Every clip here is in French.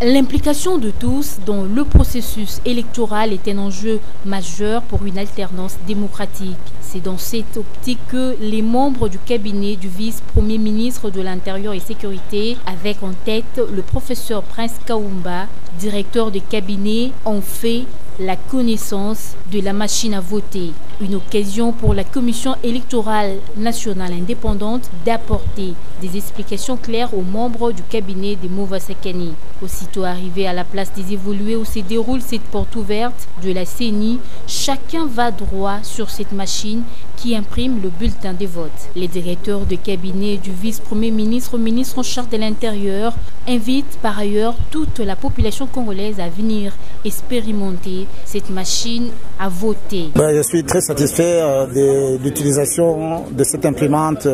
L'implication de tous dans le processus électoral est un enjeu majeur pour une alternance démocratique. C'est dans cette optique que les membres du cabinet du vice-premier ministre de l'Intérieur et Sécurité, avec en tête le professeur Prince Kaoumba, directeur de cabinet, ont fait la connaissance de la machine à voter. Une occasion pour la Commission électorale nationale indépendante d'apporter des explications claires aux membres du cabinet de Mova Sakani. Aussitôt arrivé à la place des évolués où se déroule cette porte ouverte de la CENI, chacun va droit sur cette machine qui imprime le bulletin des votes. Les directeurs de cabinet du vice-premier ministre, ministre en charge de l'Intérieur, invitent par ailleurs toute la population congolaise à venir expérimenter cette machine à voter. Je suis très satisfait de l'utilisation de cette imprimante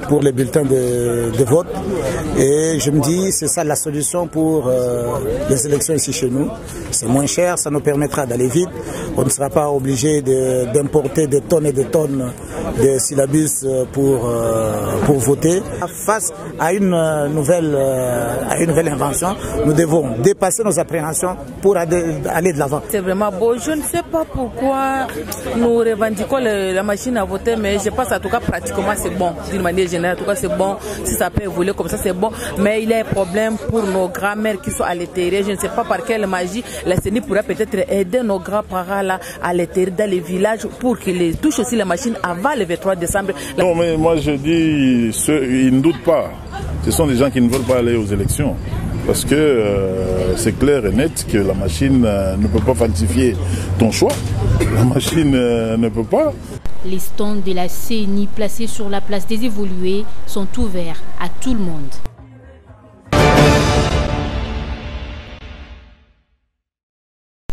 pour les bulletins de vote et je me dis c'est ça la solution pour les élections ici chez nous. C'est moins cher, ça nous permettra d'aller vite, on ne sera pas obligé d'importer des tonnes et des tonnes de syllabus pour voter. Face à une nouvelle invention, nous devons dépasser nos appréhensions pour aller de l'avant. C'est vraiment beau. Je ne sais pas pourquoi nous revendiquons la machine à voter, mais je pense en tout cas pratiquement c'est bon. D'une manière générale, en tout cas c'est bon. Si ça peut évoluer comme ça, c'est bon. Mais il y a un problème pour nos grands-mères qui sont à l'intérieur. Je ne sais pas par quelle magie la CENI pourrait peut-être aider nos grands-parents là à l'intérieur dans les villages pour qu'ils touchent aussi la machine avant le 23 décembre. Non, mais moi je dis, ils ne doutent pas. Ce sont des gens qui ne veulent pas aller aux élections. Parce que c'est clair et net que la machine ne peut pas falsifier ton choix. La machine ne peut pas. Les stands de la CENI placés sur la place des évolués sont ouverts à tout le monde.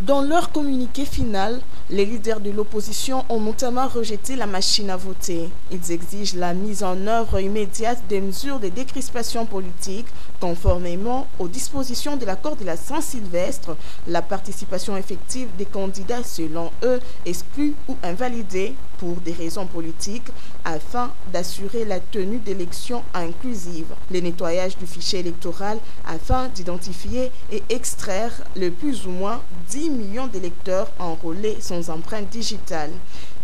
Dans leur communiqué final, les leaders de l'opposition ont notamment rejeté la machine à voter. Ils exigent la mise en œuvre immédiate des mesures de décrispation politique conformément aux dispositions de l'accord de la Saint-Sylvestre, la participation effective des candidats selon eux exclus ou invalidés pour des raisons politiques afin d'assurer la tenue d'élections inclusives, le nettoyage du fichier électoral afin d'identifier et extraire le plus ou moins 10 millions d'électeurs enrôlés sans empreinte digitale.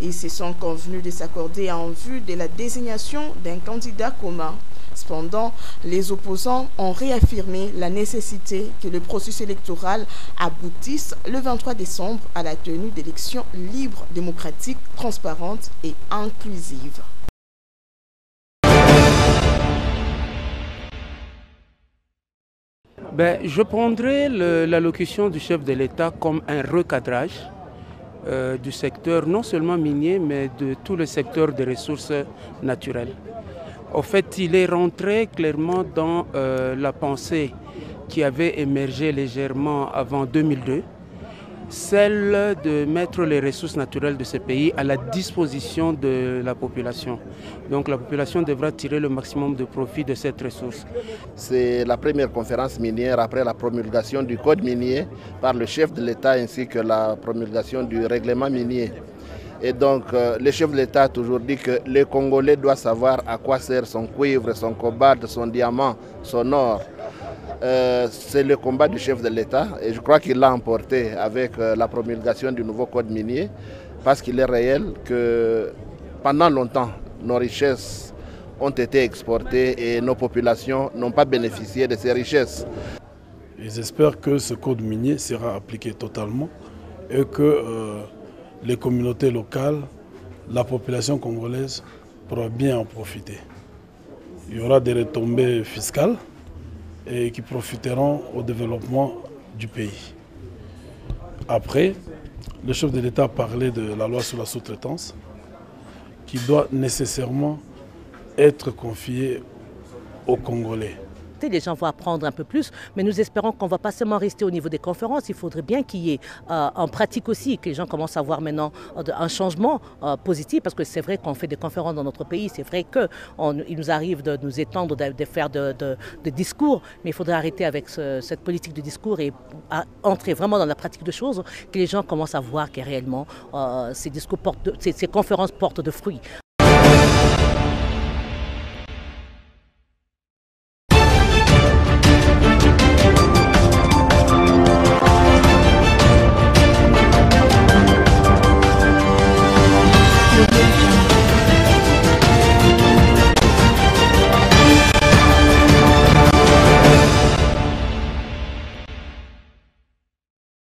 Ils se sont convenus de s'accorder en vue de la désignation d'un candidat commun. Cependant, les opposants ont réaffirmé la nécessité que le processus électoral aboutisse le 23 décembre à la tenue d'élections libres, démocratiques, transparentes et inclusives. Je prendrai l'allocution du chef de l'État comme un recadrage du secteur non seulement minier, mais de tout le secteur des ressources naturelles. En fait, il est rentré clairement dans la pensée qui avait émergé légèrement avant 2002, celle de mettre les ressources naturelles de ce pays à la disposition de la population. Donc la population devra tirer le maximum de profit de cette ressource. C'est la première conférence minière après la promulgation du code minier par le chef de l'État ainsi que la promulgation du règlement minier. Et donc le chef de l'État a toujours dit que les Congolais doivent savoir à quoi sert son cuivre, son cobalt, son diamant, son or. C'est le combat du chef de l'État et je crois qu'il l'a emporté avec la promulgation du nouveau code minier parce qu'il est réel que pendant longtemps nos richesses ont été exportées et nos populations n'ont pas bénéficié de ces richesses. Ils espèrent que ce code minier sera appliqué totalement et que les communautés locales, la population congolaise pourra bien en profiter. Il y aura des retombées fiscales et qui profiteront au développement du pays. Après, le chef de l'État a parlé de la loi sur la sous-traitance qui doit nécessairement être confiée aux Congolais. Les gens vont apprendre un peu plus, mais nous espérons qu'on ne va pas seulement rester au niveau des conférences. Il faudrait bien qu'il y ait en pratique aussi, que les gens commencent à voir maintenant un changement positif, parce que c'est vrai qu'on fait des conférences dans notre pays, c'est vrai qu'il nous arrive de nous étendre, de faire de discours, mais il faudrait arrêter avec cette politique de discours et entrer vraiment dans la pratique de choses, que les gens commencent à voir que réellement ces conférences portent de fruits.